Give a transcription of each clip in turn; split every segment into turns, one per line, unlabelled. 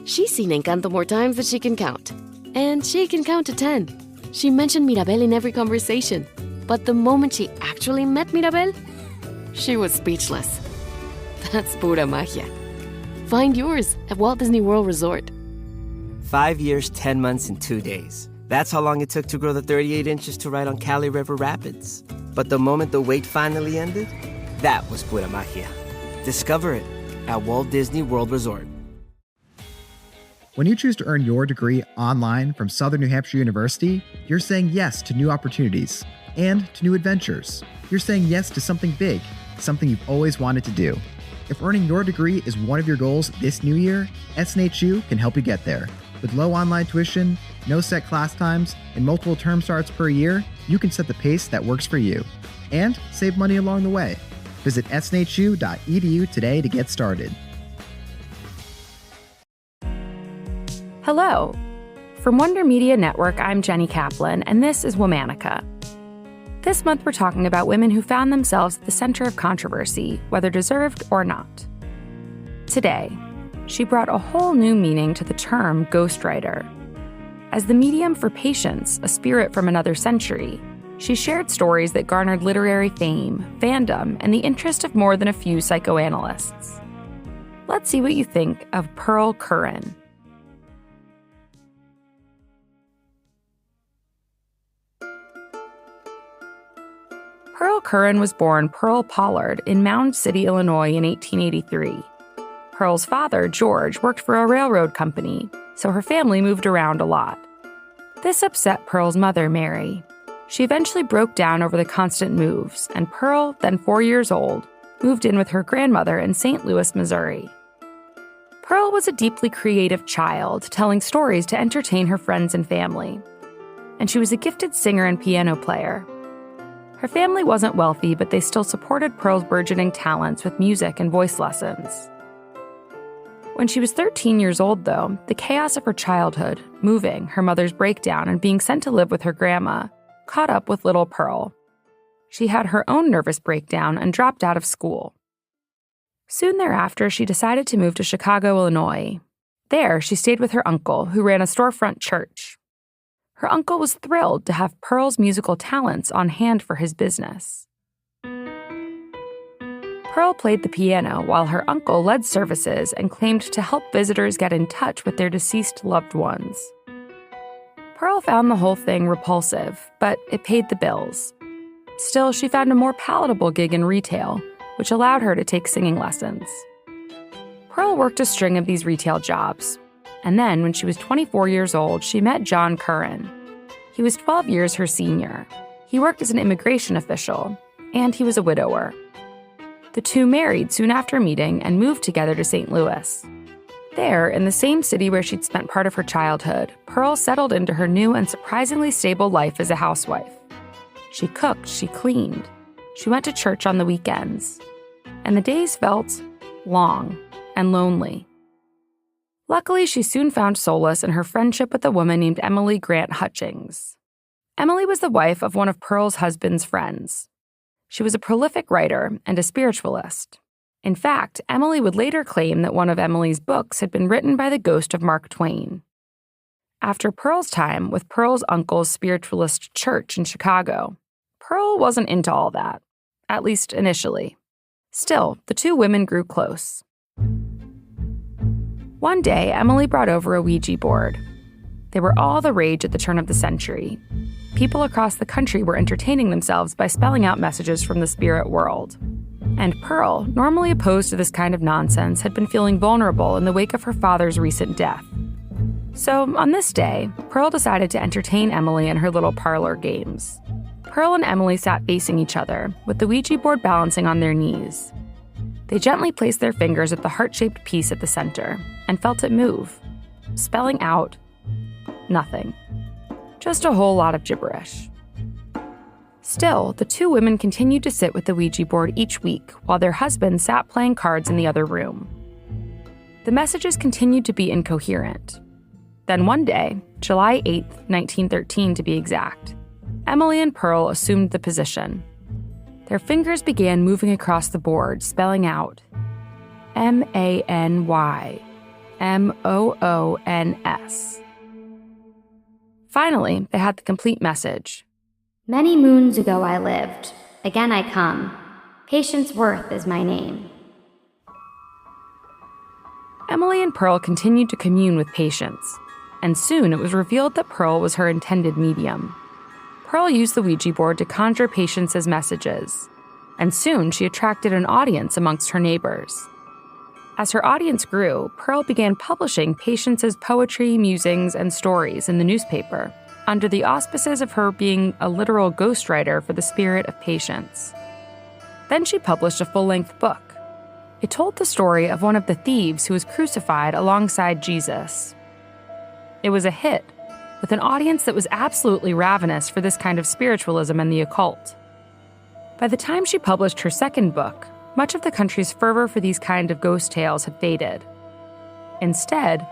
She's seen Encanto more times than she can count. And she can count to 10. She mentioned Mirabel in every conversation. But the moment she actually met Mirabel, she was speechless. That's pura magia. Find yours at Walt Disney World Resort.
5 years, 10 months, and 2 days. That's how long it took to grow the 38 inches to ride on Cali River Rapids. But the moment the wait finally ended, that was pura magia. Discover it at Walt Disney World Resort.
When you choose to earn your degree online from Southern New Hampshire University, you're saying yes to new opportunities and to new adventures. You're saying yes to something big, something you've always wanted to do. If earning your degree is one of your goals this new year, SNHU can help you get there. With low online tuition, no set class times, and multiple term starts per year, you can set the pace that works for you and save money along the way. Visit snhu.edu today to get started.
Hello. From Wonder Media Network, I'm Jenny Kaplan, and this is Womanica. This month, we're talking about women who found themselves at the center of controversy, whether deserved or not. Today, she brought a whole new meaning to the term ghostwriter. As the medium for Patience, a spirit from another century, she shared stories that garnered literary fame, fandom, and the interest of more than a few psychoanalysts. Let's see what you think of Pearl Curran. Pearl Curran was born Pearl Pollard in Mound City, Illinois in 1883. Pearl's father, George, worked for a railroad company, so her family moved around a lot. This upset Pearl's mother, Mary. She eventually broke down over the constant moves, and Pearl, then 4 years old, moved in with her grandmother in St. Louis, Missouri. Pearl was a deeply creative child, telling stories to entertain her friends and family. And she was a gifted singer and piano player. Her family wasn't wealthy, but they still supported Pearl's burgeoning talents with music and voice lessons. When she was 13 years old, though, the chaos of her childhood, moving, her mother's breakdown, and being sent to live with her grandma, caught up with little Pearl. She had her own nervous breakdown and dropped out of school. Soon thereafter, she decided to move to Chicago, Illinois. There, she stayed with her uncle, who ran a storefront church. Her uncle was thrilled to have Pearl's musical talents on hand for his business. Pearl played the piano while her uncle led services and claimed to help visitors get in touch with their deceased loved ones. Pearl found the whole thing repulsive, but it paid the bills. Still, she found a more palatable gig in retail, which allowed her to take singing lessons. Pearl worked a string of these retail jobs. And then, when she was 24 years old, she met John Curran. He was 12 years her senior. He worked as an immigration official, and he was a widower. The two married soon after meeting and moved together to St. Louis. There, in the same city where she'd spent part of her childhood, Pearl settled into her new and surprisingly stable life as a housewife. She cooked, she cleaned. She went to church on the weekends. And the days felt long and lonely. Luckily, she soon found solace in her friendship with a woman named Emily Grant Hutchings. Emily was the wife of one of Pearl's husband's friends. She was a prolific writer and a spiritualist. In fact, Emily would later claim that one of Emily's books had been written by the ghost of Mark Twain. After Pearl's time with Pearl's uncle's spiritualist church in Chicago, Pearl wasn't into all that, at least initially. Still, the two women grew close. One day, Emily brought over a Ouija board. They were all the rage at the turn of the century. People across the country were entertaining themselves by spelling out messages from the spirit world. And Pearl, normally opposed to this kind of nonsense, had been feeling vulnerable in the wake of her father's recent death. So, on this day, Pearl decided to entertain Emily in her little parlor games. Pearl and Emily sat facing each other, with the Ouija board balancing on their knees. They gently placed their fingers at the heart-shaped piece at the center and felt it move, spelling out nothing. Just a whole lot of gibberish. Still, the two women continued to sit with the Ouija board each week while their husbands sat playing cards in the other room. The messages continued to be incoherent. Then one day, July 8th, 1913 to be exact, Emily and Pearl assumed the position. Their fingers began moving across the board, spelling out M-A-N-Y, Moons. Finally, they had the complete message.
Many moons ago I lived. Again I come. Patience Worth is my name.
Emily and Pearl continued to commune with Patience, and soon it was revealed that Pearl was her intended medium. Pearl used the Ouija board to conjure Patience's messages, and soon she attracted an audience amongst her neighbors. As her audience grew, Pearl began publishing Patience's poetry, musings, and stories in the newspaper, under the auspices of her being a literal ghostwriter for the spirit of Patience. Then she published a full-length book. It told the story of one of the thieves who was crucified alongside Jesus. It was a hit, with an audience that was absolutely ravenous for this kind of spiritualism and the occult. By the time she published her second book, much of the country's fervor for these kind of ghost tales had faded. Instead,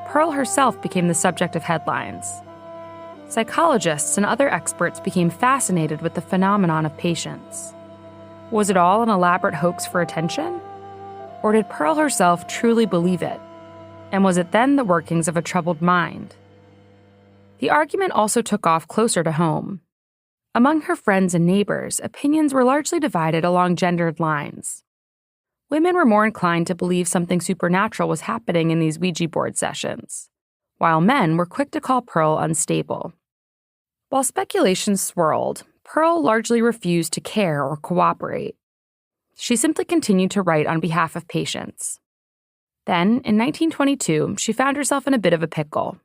Pearl herself became the subject of headlines. Psychologists and other experts became fascinated with the phenomenon of Patience. Was it all an elaborate hoax for attention? Or did Pearl herself truly believe it? And was it then the workings of a troubled mind? The argument also took off closer to home. Among her friends and neighbors, opinions were largely divided along gendered lines. Women were more inclined to believe something supernatural was happening in these Ouija board sessions, while men were quick to call Pearl unstable. While speculation swirled, Pearl largely refused to care or cooperate. She simply continued to write on behalf of Patience. Then, in 1922, she found herself in a bit of a pickle.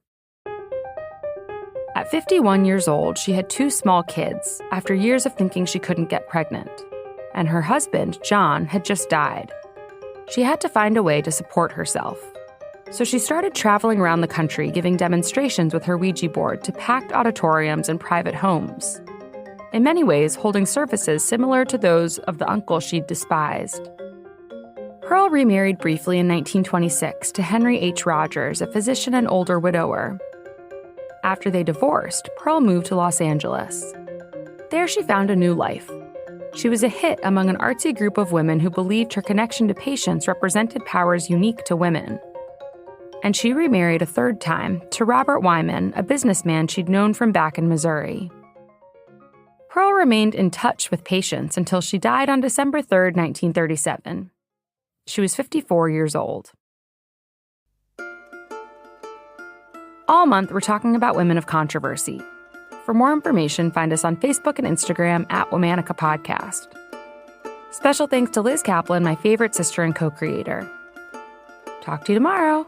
At 51 years old, she had 2 small kids after years of thinking she couldn't get pregnant, and her husband, John, had just died. She had to find a way to support herself. So she started traveling around the country giving demonstrations with her Ouija board to packed auditoriums and private homes, in many ways holding services similar to those of the uncle she'd despised. Pearl remarried briefly in 1926 to Henry H. Rogers, a physician and older widower. After they divorced, Pearl moved to Los Angeles. There she found a new life. She was a hit among an artsy group of women who believed her connection to Patience represented powers unique to women. And she remarried a third time to Robert Wyman, a businessman she'd known from back in Missouri. Pearl remained in touch with Patience until she died on December 3, 1937. She was 54 years old. All month, we're talking about women of controversy. For more information, find us on Facebook and Instagram at Womanica Podcast. Special thanks to Liz Kaplan, my favorite sister and co-creator. Talk to you tomorrow.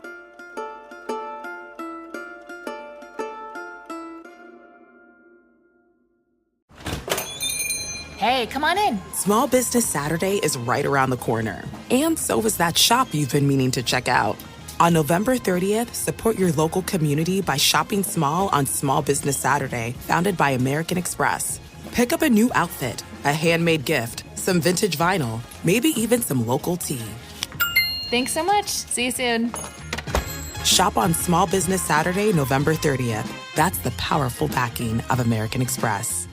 Hey, come on in.
Small Business Saturday is right around the corner. And so is that shop you've been meaning to check out. On November 30th, support your local community by shopping small on Small Business Saturday, founded by American Express. Pick up a new outfit, a handmade gift, some vintage vinyl, maybe even some local tea.
Thanks so much. See you soon.
Shop on Small Business Saturday, November 30th. That's the powerful backing of American Express.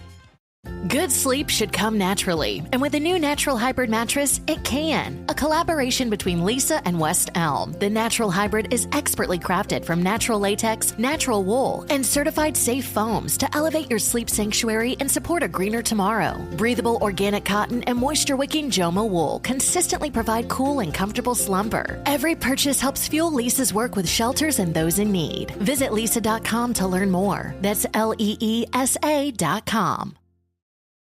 Good sleep should come naturally, and with a new Natural Hybrid mattress, it can. A collaboration between Leesa and West Elm, the Natural Hybrid is expertly crafted from natural latex, natural wool, and certified safe foams to elevate your sleep sanctuary and support a greener tomorrow. Breathable organic cotton and moisture-wicking Joma wool consistently provide cool and comfortable slumber. Every purchase helps fuel Leesa's work with shelters and those in need. Visit Leesa.com to learn more. That's Leesa.com.